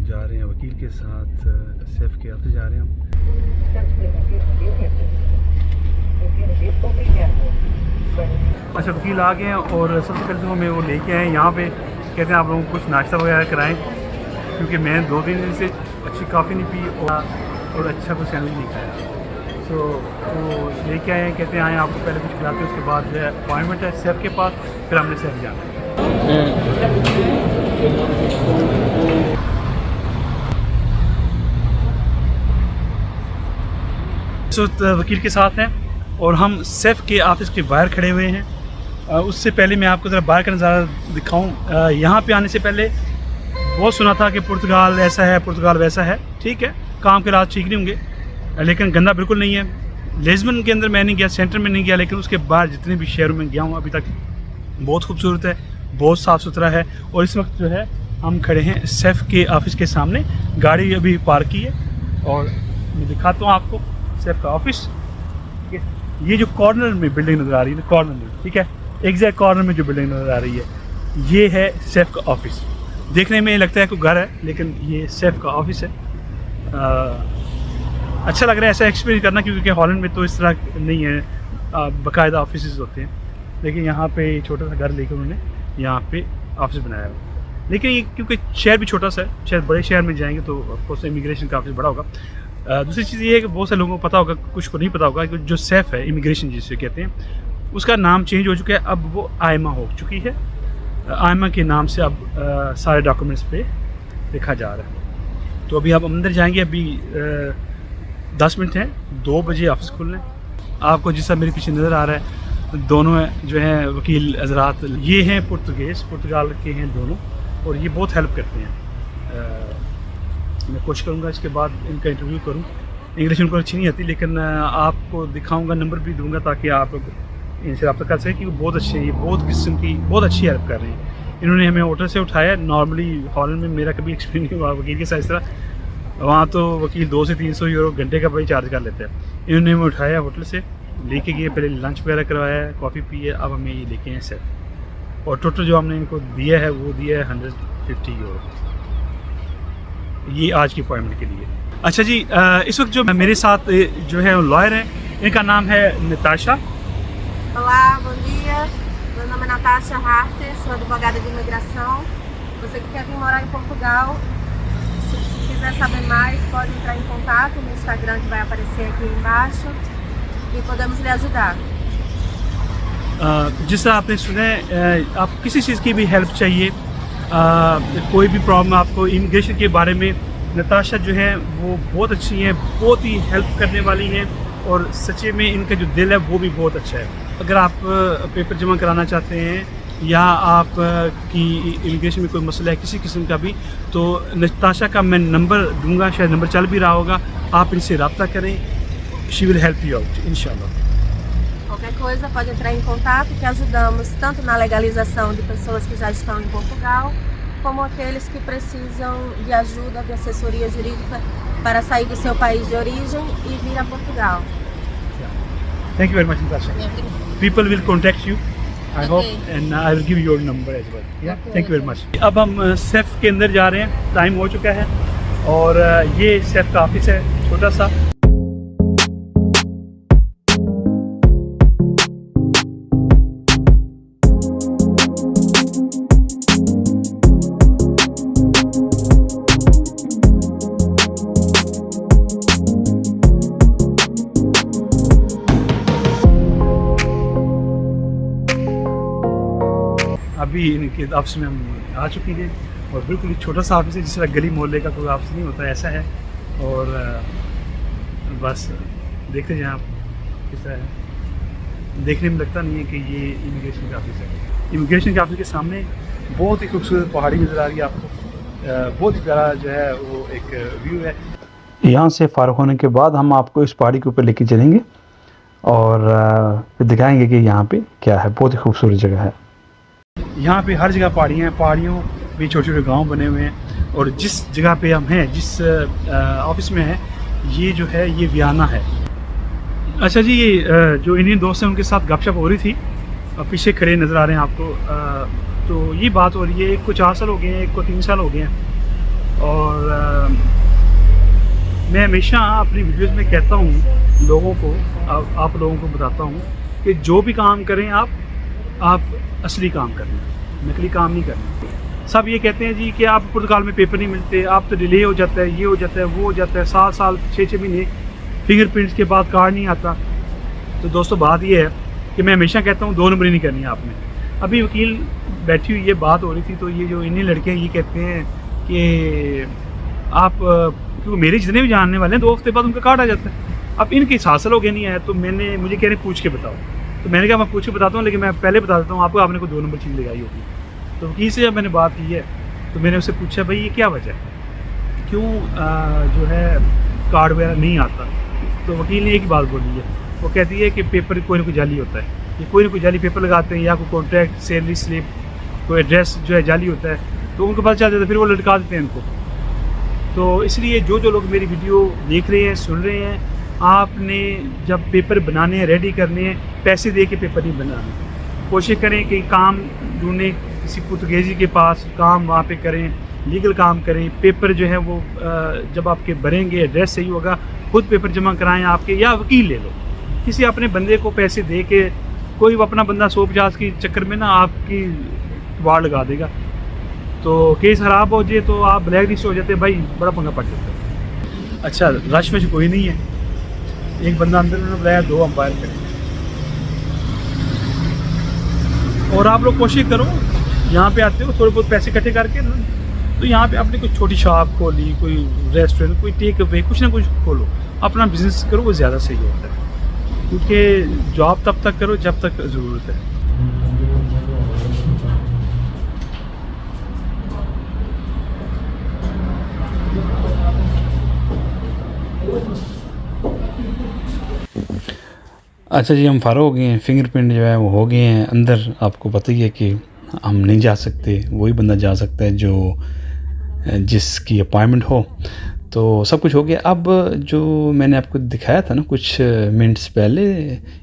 जा रहे हैं वकील के साथ सेफ के ऑफिस जा रहे हैं हम। अच्छा, वकील आ गए हैं और सबसे पहले तो हमें वो लेके आए यहाँ पे। कहते हैं आप लोगों को कुछ नाश्ता वगैरह कराएं, क्योंकि मैं 2-3 दिन से अच्छी कॉफ़ी नहीं पी और अच्छा कोई सैंडविच नहीं खाया। तो वो लेके आए हैं, कहते हैं आए आपको पहले कुछ खिलाते हैं, उसके बाद जो है अपॉइंटमेंट है सेफ के पास, फिर हमने सेफ जाना है। तो वकील के साथ हैं और हम सेफ के ऑफिस के बाहर खड़े हुए हैं। उससे पहले मैं आपको ज़रा बाहर का नज़ारा दिखाऊं। यहाँ पे आने से पहले बहुत सुना था कि पुर्तगाल ऐसा है, पुर्तगाल वैसा है। ठीक है, काम के रात ठीक नहीं होंगे, लेकिन गंदा बिल्कुल नहीं है। लिस्बन के अंदर मैं नहीं गया, सेंटर में नहीं गया, लेकिन उसके बाहर जितने भी शहरों में गया हूँ अभी तक बहुत खूबसूरत है, बहुत साफ़ सुथरा है। और इस वक्त जो है हम खड़े हैं सेफ के ऑफिस के सामने, गाड़ी अभी पार्क की है और मैं दिखाता हूँ आपको सेफ का ऑफिस। ये जो कॉर्नर में बिल्डिंग नज़र आ रही है ना, कॉर्नर में, ठीक है, एग्जैक्ट कॉर्नर में जो बिल्डिंग नज़र आ रही है, ये है सेफ का ऑफिस। देखने में लगता है कोई घर है, लेकिन ये सेफ का ऑफिस है। अच्छा लग रहा है ऐसा एक्सपीरियंस करना, क्योंकि हॉलैंड में तो इस तरह नहीं है, बाकायदा ऑफिस होते हैं। लेकिन यहाँ पे छोटा सा घर लेकर उन्होंने यहाँ पे ऑफिस बनाया है। लेकिन ये क्योंकि शहर भी छोटा सा है, शायद बड़े शहर में जाएंगे तो ऑफकोर्स इमिग्रेशन का ऑफिस बड़ा होगा। दूसरी चीज़ ये है कि बहुत से लोगों को पता होगा, कुछ को नहीं पता होगा कि जो सेफ है इमिग्रेशन जिसे कहते हैं, उसका नाम चेंज हो चुका है, अब वो आयमा हो चुकी है। आयमा के नाम से अब सारे डॉक्यूमेंट्स पे लिखा जा रहा है। तो अभी आप अंदर जाएंगे, अभी 10 मिनट हैं, 2 बजे ऑफिस खुलने। आपको जिसका मेरे पीछे नज़र आ रहा है, दोनों जो हैं वकील हजरात, ये हैं पुर्तगाल के हैं दोनों, और ये बहुत हेल्प करते हैं। मैं कोशिश करूँगा इसके बाद इनका इंटरव्यू करूँ। इंग्लिश उनको अच्छी नहीं आती, लेकिन आपको दिखाऊँगा, नंबर भी दूँगा ताकि आप इनसे रब्ता कर सकें, क्योंकि बहुत अच्छे हैं, ये बहुत किस्म की बहुत अच्छी हेल्प कर रहे हैं। इन्होंने हमें होटल से उठाया। नॉर्मली हॉलैंड में मेरा कभी एक्सपीरियंस नहीं हुआ वकील के साथ इस तरह। वहाँ तो वकील 200 से 300 यूरो घंटे का भाई चार्ज कर लेते हैं। इन्होंने हमें उठाया होटल से, लेके गए, पहले लंच वगैरह करवाया, कॉफ़ी पी है, अब हमें ये लेके हैं सेफ। और टोटल जो हमने इनको दिया है वो दिया है 150 यूरो, ये आज की अपॉइंटमेंट के लिए। अच्छा जी, इस वक्त जो मेरे साथ जो है लॉयर हैं, इनका नाम है Natasha. Olá, bom dia. Meu nome é Natasha Harter, sou advogada de imigração. Você que quer vir morar em Portugal, se quiser saber mais, pode entrar em contato no Instagram que vai aparecer aqui embaixo e podemos lhe ajudar. जिस तरह आपने सुना है, आप किसी चीज़ की भी help चाहिए, कोई भी प्रॉब्लम आपको इमिग्रेशन के बारे में, नताशा जो है वो बहुत अच्छी हैं, बहुत ही हेल्प करने वाली हैं, और सच्चे में इनका जो दिल है वो भी बहुत अच्छा है। अगर आप पेपर जमा कराना चाहते हैं या आप की इमिग्रेशन में कोई मसला है किसी किस्म का भी, तो नताशा का मैं नंबर दूंगा, शायद नंबर चल भी रहा होगा, आप इनसे रब्ता करें, she will help you out इंशाल्लाह। Qualquer coisa pode entrar em contato, que ajudamos tanto na legalização de pessoas que já estão em Portugal, como aqueles que precisam de ajuda, de assessoria jurídica para sair do seu país de origem e vir a Portugal. Thank you very much, Natasha. People will contact you, I hope, and I will give you your number as well. Yeah, thank you very much. अब हम safe के अंदर जा रहे हैं, time हो चुका है, और ये सेफ का ऑफिस है छोटा सा। अभी इनके ऑफिस में हम आ चुके हैं, और बिल्कुल ही छोटा सा ऑफिस है, जिस तरह गली मोहल्ले का कोई ऑफिस नहीं होता, ऐसा है। और बस देखते जाएं आप किस तरह है। देखने में लगता नहीं है कि ये इमिग्रेशन का ऑफिस है। इमिग्रेशन के ऑफिस के सामने बहुत ही खूबसूरत पहाड़ी नज़र आ रही है आपको, बहुत ही प्यारा जो है वो एक व्यू है। यहाँ से फ़ारुक होने के बाद हम आपको इस पहाड़ी के ऊपर लेके चलेंगे और फिर दिखाएंगे कि यहाँ पे क्या है। बहुत ही खूबसूरत जगह है। यहाँ पे हर जगह पहाड़ियाँ हैं, पहाड़ियों में छोटे छोटे गांव बने हुए हैं, और जिस जगह पे हम हैं, जिस ऑफिस में है, ये जो है ये वियाना है। अच्छा जी, ये जो इंडियन दोस्त हैं उनके साथ गपशप हो रही थी, पीछे खड़े नज़र आ रहे हैं आपको। तो ये बात हो रही है, एक को 4 साल हो गए हैं, एक को 3 साल हो गए हैं। और मैं हमेशा अपनी वीडियोस में कहता हूँ लोगों को, आप लोगों को बताता हूँ कि जो भी काम करें आप असली काम करें, नकली काम नहीं करना। सब ये कहते हैं जी कि आप पुर्तगाल में पेपर नहीं मिलते, आप तो डिले हो जाता है, ये हो जाता है, वो हो जाता है, 7 6 महीने फिंगरप्रिंट्स के बाद कार्ड नहीं आता। तो दोस्तों बात ये है कि मैं हमेशा कहता हूँ 2 नंबरी नहीं करनी है आपने। अभी वकील बैठी हुई ये बात हो रही थी, तो ये जो इन्हीं लड़के हैं ये कहते हैं कि आप, क्योंकि मेरे जितने भी जानने वाले हैं 2 हफ्ते बाद उनका कार्ड आ जाता है। अब इनके हासिल हो गया नहीं आया, तो मुझे कह रहे पूछ के बताओ। तो मैंने कहा मैं पूछ के बताता हूँ, लेकिन मैं पहले बता देता हूँ आपको, आपने को 2 नंबर चीज़ लगाई होगी। तो वकील से जब मैंने बात की है तो मैंने उससे पूछा भाई ये क्या वजह है, क्यों जो है कार्ड वगैरह नहीं आता। तो वकील ने एक ही बात बोली है, वो कहती है कि पेपर कोई ना कोई जाली होता है, ये कोई ना कोई जाली पेपर लगाते हैं, या कोई कॉन्ट्रैक्ट, सैलरी स्लिप, कोई एड्रेस जो है जाली होता है, तो उनको पता चल जाता है, फिर वो लटका देते हैं इनको। तो इसलिए जो लोग मेरी वीडियो देख रहे हैं, सुन रहे हैं, आपने जब पेपर बनाने हैं, रेडी करने हैं, पैसे दे के पेपर नहीं बनाने। कोशिश करें कि काम ढूंढें किसी पुर्तगेजी के पास, काम वहाँ पे करें, लीगल काम करें। पेपर जो है वो जब आपके भरेंगे, एड्रेस सही होगा, खुद पेपर जमा कराएं आपके, या वकील ले लो, किसी अपने बंदे को पैसे दे के। कोई अपना बंदा 150 की चक्कर में ना आपकी वार लगा देगा, तो केस ख़राब हो जाए तो आप ब्लैक लिस्ट हो जाते हैं, भाई बड़ा पंगा पड़ जाता है। अच्छा, रश में कोई नहीं है, एक बंदा अंदर उन्होंने बुलाया, 2 अंपायर करें। और आप लोग कोशिश करो, यहाँ पे आते हो थोड़े बहुत पैसे इकट्ठे करके ना, तो यहाँ पे आपने कोई छोटी शॉप खोली, कोई रेस्टोरेंट, कोई टेक अवे, कुछ ना कुछ खोलो, अपना बिजनेस करो, वो ज़्यादा सही होता है। क्योंकि जॉब तब तक करो जब तक ज़रूरत है। अच्छा जी, हम फ़ारो हो गए हैं, फिंगरप्रिंट जो है वो हो गए हैं अंदर। आपको पता ही है कि हम नहीं जा सकते, वही बंदा जा सकता है जो जिसकी अपॉइंटमेंट हो। तो सब कुछ हो गया। अब जो मैंने आपको दिखाया था ना कुछ मिनट्स पहले,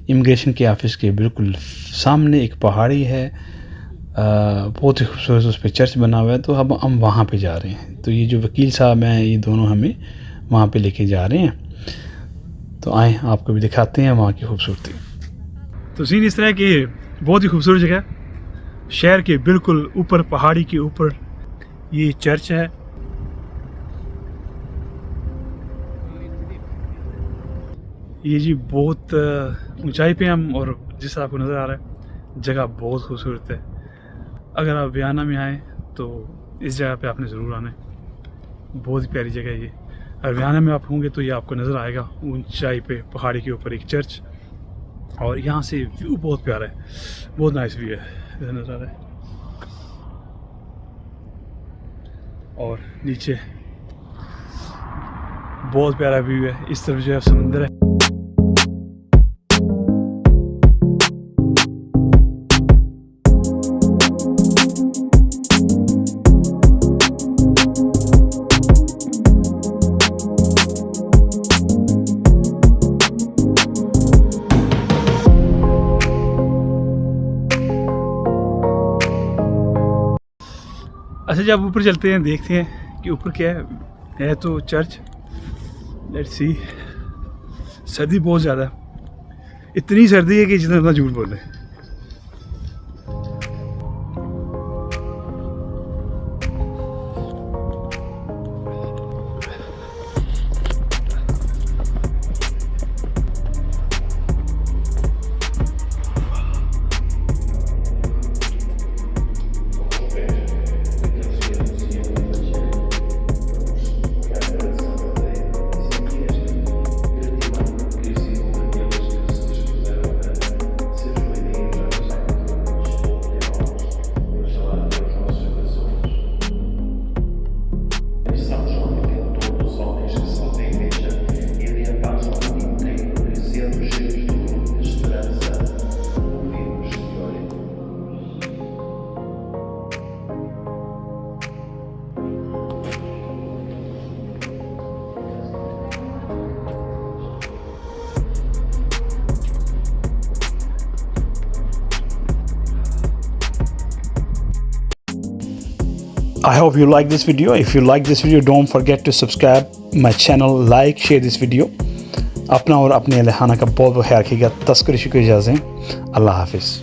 इमिग्रेशन के ऑफिस के बिल्कुल सामने एक पहाड़ी है, बहुत ही खूबसूरत उस पर चर्च बना हुआ है। तो अब हम वहाँ पे जा रहे हैं। तो ये जो वकील साहब हैं, ये दोनों हमें वहाँ पे लेके जा रहे हैं। तो आए आपको भी दिखाते हैं वहाँ की खूबसूरती। तो सीन इस तरह की बहुत ही खूबसूरत जगह, शहर के बिल्कुल ऊपर, पहाड़ी के ऊपर ये चर्च है। ये जी बहुत ऊंचाई पे हम, और जिस आपको नज़र आ रहा है जगह बहुत खूबसूरत है। अगर आप वियना में आएँ तो इस जगह पे आपने ज़रूर आना है, बहुत ही प्यारी जगह है ये। और वियना में आप होंगे तो ये आपको नज़र आएगा ऊंचाई पे, पहाड़ी के ऊपर एक चर्च, और यहाँ से व्यू बहुत प्यारा है, बहुत नाइस व्यू है, इधर नज़र आ रहा है। और नीचे बहुत प्यारा व्यू है, इस तरफ जो है समुंदर है। अच्छा, जब ऊपर चलते हैं देखते हैं कि ऊपर क्या है तो चर्च। Let's see. सर्दी बहुत ज़्यादा है, इतनी सर्दी है कि जितना अपना झूठ बोले। I hope you like this video. If you like this video, don't forget to subscribe my channel, like, share this video. अपना और अपने अहल खाना का बहुत बहुत ख्याल रखिएगा। तस्करी शुक्र इजाज़त, अल्लाह हाफिज़।